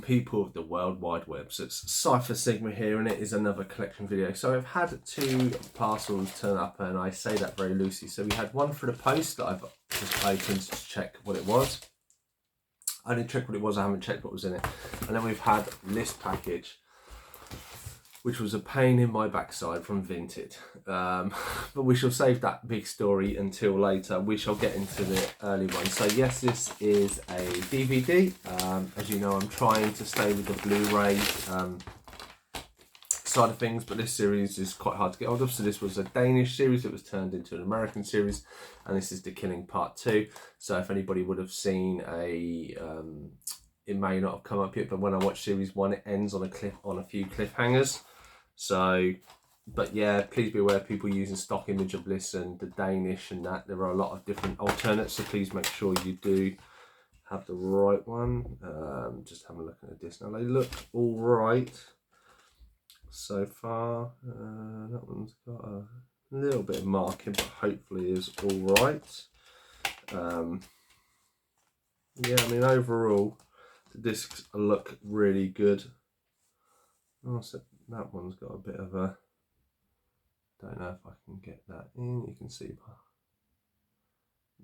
people of the World Wide Web. So it's Cypher Sigma here, and it is another collection video. So I've had 2 parcels turn up, and I say that very loosely. So we had one for the post that I've just opened to check what it was. I didn't check what it was, I haven't checked what was in it. And then we've had this package, which was a pain in my backside from Vinted. But we shall save that big story until later. We shall get into the early one. So yes, this is a DVD. As you know, I'm trying to stay with the Blu-ray side of things, but this series is quite hard to get hold of. So this was a Danish series that was turned into an American series, and this is The Killing Part 2. So if anybody would have seen it may not have come up yet, but when I watch series 1, it ends on a few cliffhangers. So, but yeah, please be aware, people using stock image of this and the Danish and that, there are a lot of different alternates, so please make sure you do have the right one. Just having a look at this now, they look all right so far. That one's got a little bit of marking, but hopefully is all right. Yeah, I mean, overall the discs look really good. Also, that one's got a bit of a, don't know if I can get that in, you can see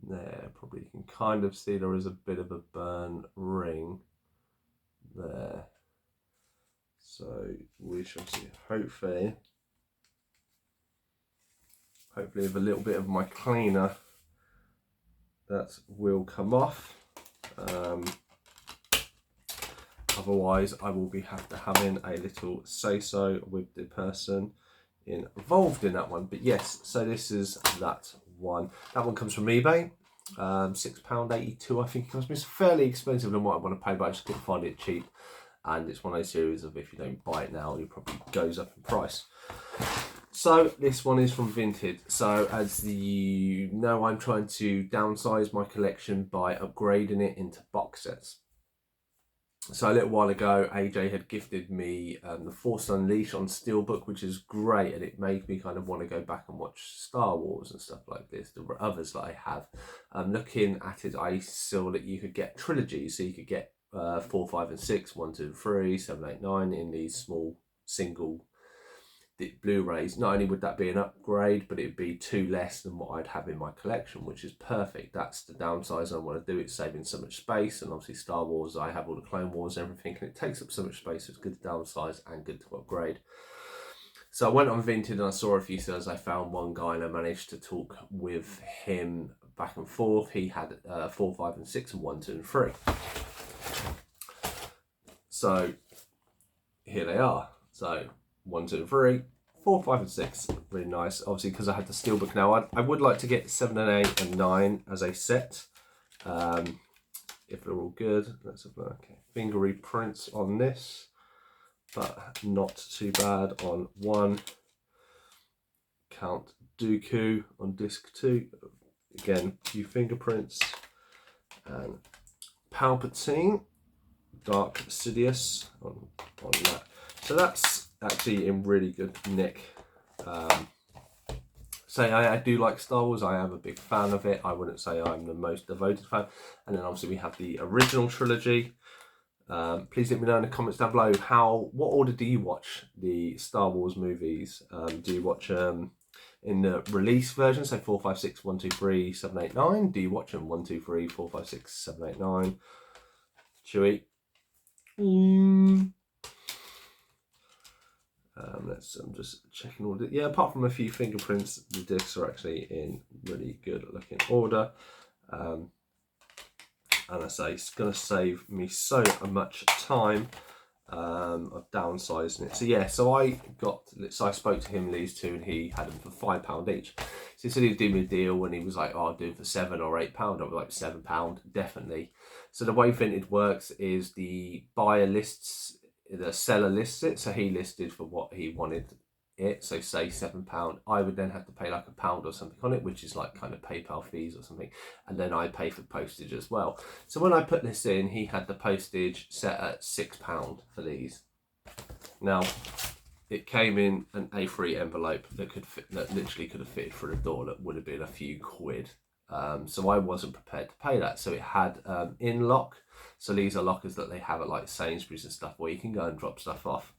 there, probably you can kind of see there is a bit of a burn ring there. So we shall see, hopefully with a little bit of my cleaner that will come off. Otherwise, I will have to having a little say-so with the person involved in that one. But yes, so this is that one. That one comes from eBay. £6.82, I think it comes. It's fairly expensive than what I want to pay, but I just couldn't find it cheap. And it's one of those series of, if you don't buy it now, it probably goes up in price. So this one is from Vinted. So as you know, I'm trying to downsize my collection by upgrading it into box sets. So a little while ago, AJ had gifted me The Force Unleashed on Steelbook, which is great, and it made me kind of want to go back and watch Star Wars and stuff like this. There were others that I have. Looking at it, I saw that you could get trilogies, so you could get 4, 5 and 6, 1, 2, 3, 7, 8, 9 in these small single Blu-rays. Not only would that be an upgrade, but it'd be 2 less than what I'd have in my collection, which is perfect. That's the downside I want to do. It's saving so much space, and obviously Star Wars, I have all the Clone Wars and everything, and it takes up so much space, so it's good to downsize and good to upgrade. So I went on Vinted and I saw a few sales. I found one guy and I managed to talk with him back and forth. He had 4, 5 and 6 and 1, 2 and 3. So here they are. So 1, 2 and 3, 4, 5 and 6, really nice. Obviously, because I had the Steelbook now, I would like to get 7 and 8 and 9 as a set, if they're all good. Let's have a look. Okay, fingery prints on this, but not too bad on one. Count Dooku on disc 2, again, a few fingerprints, and Palpatine, Dark Sidious on that. So that's actually in really good nick. I do like Star Wars. I am a big fan of it. I wouldn't say I'm the most devoted fan. And then obviously we have the original trilogy. Please let me know in the comments down below what order do you watch the Star Wars movies? Do you watch in the release version, so 4, 5, 6, 1, 2, 3, 7, 8, 9? Do you watch them 1, 2, 3, 4, 5, 6, 7, 8, 9? Chewy. I'm just checking all the, yeah, apart from a few fingerprints, the discs are actually in really good looking order. And I say it's going to save me so much time of downsizing it. So yeah, so I spoke to him, these 2, and he had them for £5 each. So he said he'd do me a deal, and he was like, oh, I'll do it for £7 or £8. I was like, £7, definitely. So the way Vinted works is the buyer lists, the seller lists it, so he listed for what he wanted it, so say £7. I would then have to pay like £1 or something on it, which is like kind of PayPal fees or something, and then I pay for postage as well. So when I put this in, he had the postage set at £6 for these. Now it came in an A3 envelope that could fit, that literally could have fitted through the door, that would have been a few quid. So I wasn't prepared to pay that. So it had inlock. So these are lockers that they have at like Sainsbury's and stuff where you can go and drop stuff off.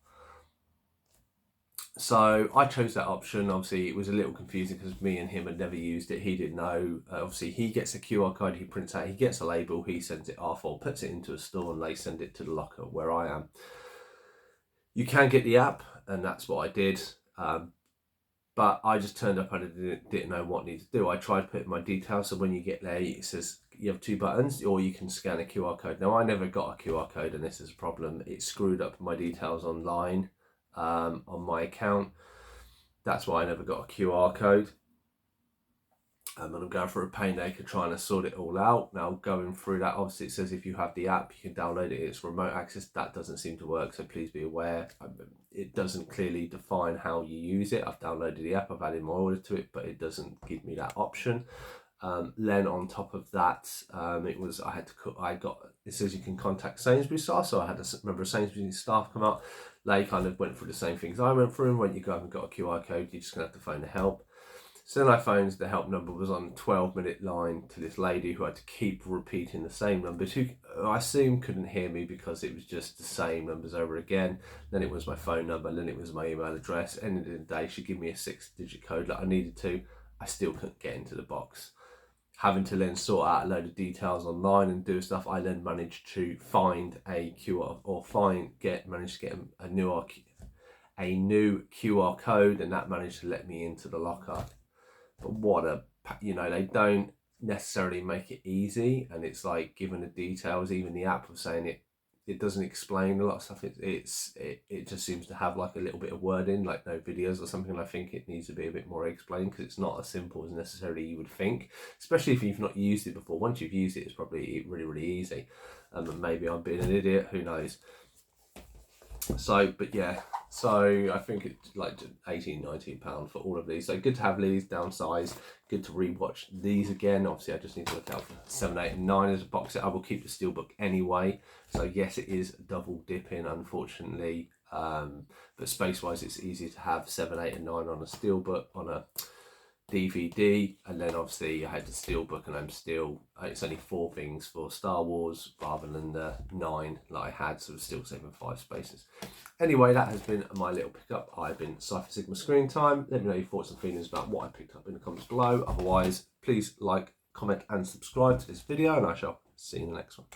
So I chose that option. Obviously, it was a little confusing because me and him had never used it. He didn't know. Obviously, he gets a QR code, he prints out, he gets a label, he sends it off or puts it into a store and they send it to the locker where I am. You can get the app, and that's what I did. But I just turned up and I didn't know what I needed to do. I tried putting my details, so when you get there, it says you have 2 buttons, or you can scan a QR code. Now, I never got a QR code, and this is a problem. It screwed up my details online on my account. That's why I never got a QR code. And I'm going through a pain acre trying to sort it all out. Now, going through that, obviously it says if you have the app, you can download it. It's remote access. That doesn't seem to work, so please be aware. It doesn't clearly define how you use it. I've downloaded the app, I've added my order to it, but it doesn't give me that option. Then on top of that, it says you can contact Sainsbury's staff. So I had a member of Sainsbury's staff come up. They kind of went through the same things I went through. And when you go up and got a QR code, you're just going to have to phone the help. So then I phoned, the help number was on a 12-minute line to this lady who had to keep repeating the same numbers, who I assume couldn't hear me because it was just the same numbers over again. Then it was my phone number, then it was my email address. End of the day, she gave me a 6-digit code that I needed to. I still couldn't get into the box. Having to then sort out a load of details online and do stuff, I then managed to find a QR or managed to get a new QR code, and that managed to let me into the locker. But they don't necessarily make it easy, and it's like given the details, even the app was saying it doesn't explain a lot of stuff. It just seems to have like a little bit of wording, like no videos or something. And I think it needs to be a bit more explained because it's not as simple as necessarily you would think, especially if you've not used it before. Once you've used it, it's probably really, really easy. And maybe I'm being an idiot, who knows. So, but yeah, so I think it's like £18-19 for all of these. So good to have these downsized, good to rewatch these again. Obviously I just need to look out for 7, 8 and 9 as a box set. I will keep the steelbook anyway. So yes, it is double dipping, unfortunately. But space wise, it's easier to have 7, 8 and 9 on a steelbook, on a DVD, and then obviously I had the steelbook, and it's only 4 things for Star Wars rather than the 9 that I had, so it's still saving 5 spaces. Anyway, that has been my little pickup. I've been Cypher Sigma Screen Time. Let me know your thoughts and feelings about what I picked up in the comments below. Otherwise, please like, comment and subscribe to this video, and I shall see you in the next one.